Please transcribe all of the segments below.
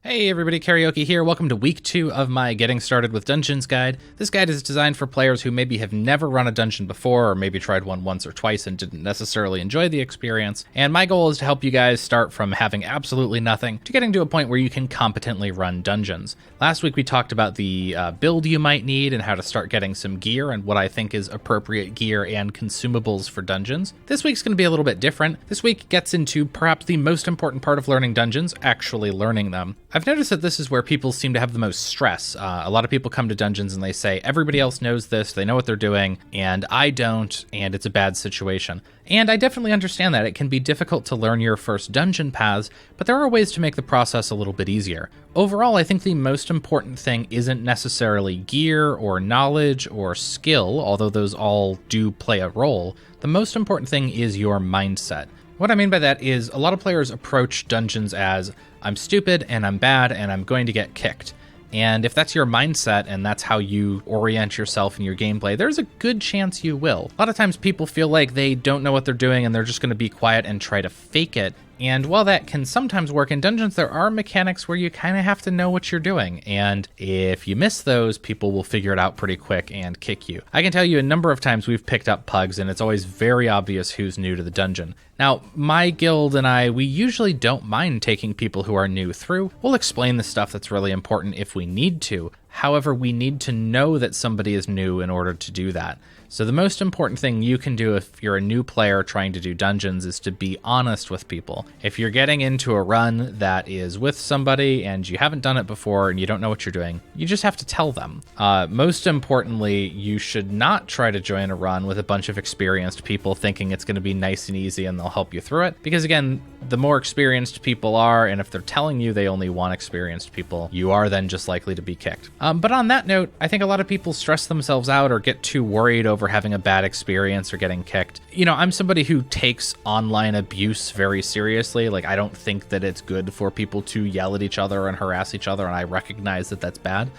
Hey everybody, Karaoke here. Welcome to week 2 of my Getting Started with Dungeons guide. This guide is designed for players who maybe have never run a dungeon before, or maybe tried one once or twice and didn't necessarily enjoy the experience. And my goal is to help you guys start from having absolutely nothing to getting to a point where you can competently run dungeons. Last week we talked about the build you might need and how to start getting some gear and what I think is appropriate gear and consumables for dungeons. This week's going to be a little bit different. This week gets into perhaps the most important part of learning dungeons, actually learning them. I've noticed that this is where people seem to have the most stress. A lot of people come to dungeons and they say, everybody else knows this, they know what they're doing, and I don't, and it's a bad situation. And I definitely understand that. It can be difficult to learn your first dungeon paths, but there are ways to make the process a little bit easier. Overall, I think the most important thing isn't necessarily gear or knowledge or skill, although those all do play a role. The most important thing is your mindset. What I mean by that is a lot of players approach dungeons as, I'm stupid and I'm bad and I'm going to get kicked. And if that's your mindset and that's how you orient yourself in your gameplay, there's a good chance you will. A lot of times people feel like they don't know what they're doing and they're just going to be quiet and try to fake it. And while that can sometimes work in dungeons, there are mechanics where you kind of have to know what you're doing. And if you miss those, people will figure it out pretty quick and kick you. I can tell you a number of times we've picked up pugs and it's always very obvious who's new to the dungeon. Now, my guild and we usually don't mind taking people who are new through. We'll explain the stuff that's really important if we need to. However, we need to know that somebody is new in order to do that. So the most important thing you can do if you're a new player trying to do dungeons is to be honest with people. If you're getting into a run that is with somebody and you haven't done it before and you don't know what you're doing, you just have to tell them. Most importantly, you should not try to join a run with a bunch of experienced people thinking it's going to be nice and easy and they'll help you through it. Because again, the more experienced people are, and if they're telling you they only want experienced people, you are then just likely to be kicked. But on that note, I think a lot of people stress themselves out or get too worried over having a bad experience or getting kicked. You know, I'm somebody who takes online abuse very seriously. Like, I don't think that it's good for people to yell at each other and harass each other, and I recognize that that's bad.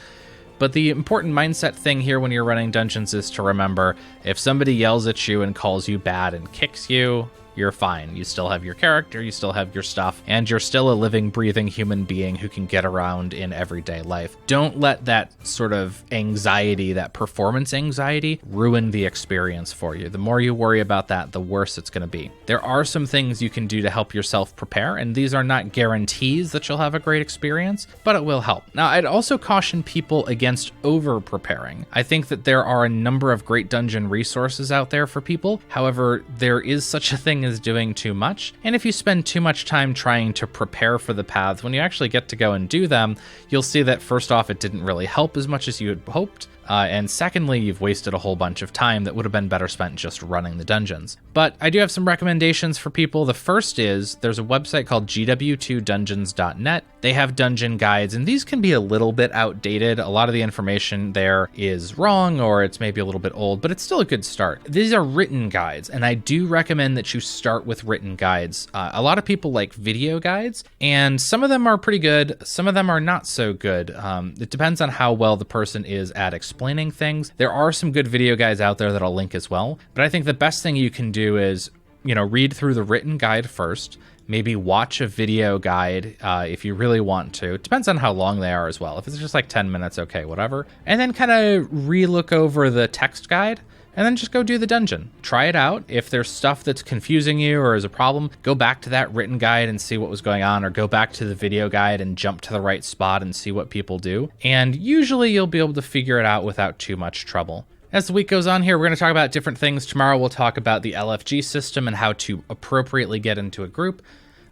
But the important mindset thing here when you're running dungeons is to remember, if somebody yells at you and calls you bad and kicks you, you're fine. You still have your character, you still have your stuff, and you're still a living, breathing human being who can get around in everyday life. Don't let that sort of anxiety, that performance anxiety, ruin the experience for you. The more you worry about that, the worse it's going to be. There are some things you can do to help yourself prepare, and these are not guarantees that you'll have a great experience, but it will help. Now, I'd also caution people against over-preparing. I think that there are a number of great dungeon resources out there for people. However, there is such a thing is doing too much. And if you spend too much time trying to prepare for the paths, when you actually get to go and do them, you'll see that first off, it didn't really help as much as you had hoped. And secondly, you've wasted a whole bunch of time that would have been better spent just running the dungeons. But I do have some recommendations for people. The first is there's a website called gw2dungeons.net. They have dungeon guides, and these can be a little bit outdated. A lot of the information there is wrong, or it's maybe a little bit old, but it's still a good start. These are written guides, and I do recommend that you start with written guides. A lot of people like video guides, and some of them are pretty good. Some of them are not so good. It depends on how well the person is at explaining things. There are some good video guides out there that I'll link as well, but I think the best thing you can do is, read through the written guide first, maybe watch a video guide if you really want to. It depends on how long they are as well. If it's just like 10 minutes, okay, whatever. And then kind of re-look over the text guide and then just go do the dungeon. Try it out. If there's stuff that's confusing you or is a problem, go back to that written guide and see what was going on, or go back to the video guide and jump to the right spot and see what people do. And usually you'll be able to figure it out without too much trouble. As the week goes on here, we're going to talk about different things. Tomorrow we'll talk about the LFG system and how to appropriately get into a group.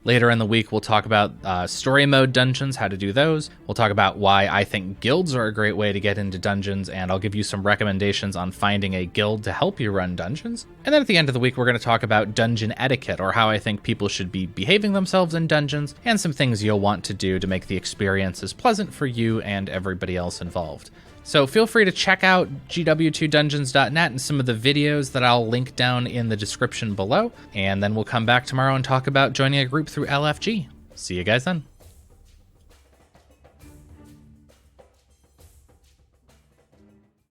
Later in the week, we'll talk about story mode dungeons, how to do those. We'll talk about why I think guilds are a great way to get into dungeons, and I'll give you some recommendations on finding a guild to help you run dungeons. And then at the end of the week, we're going to talk about dungeon etiquette, or how I think people should be behaving themselves in dungeons, and some things you'll want to do to make the experience as pleasant for you and everybody else involved. So feel free to check out gw2dungeons.net and some of the videos that I'll link down in the description below. And then we'll come back tomorrow and talk about joining a group through LFG. See you guys then.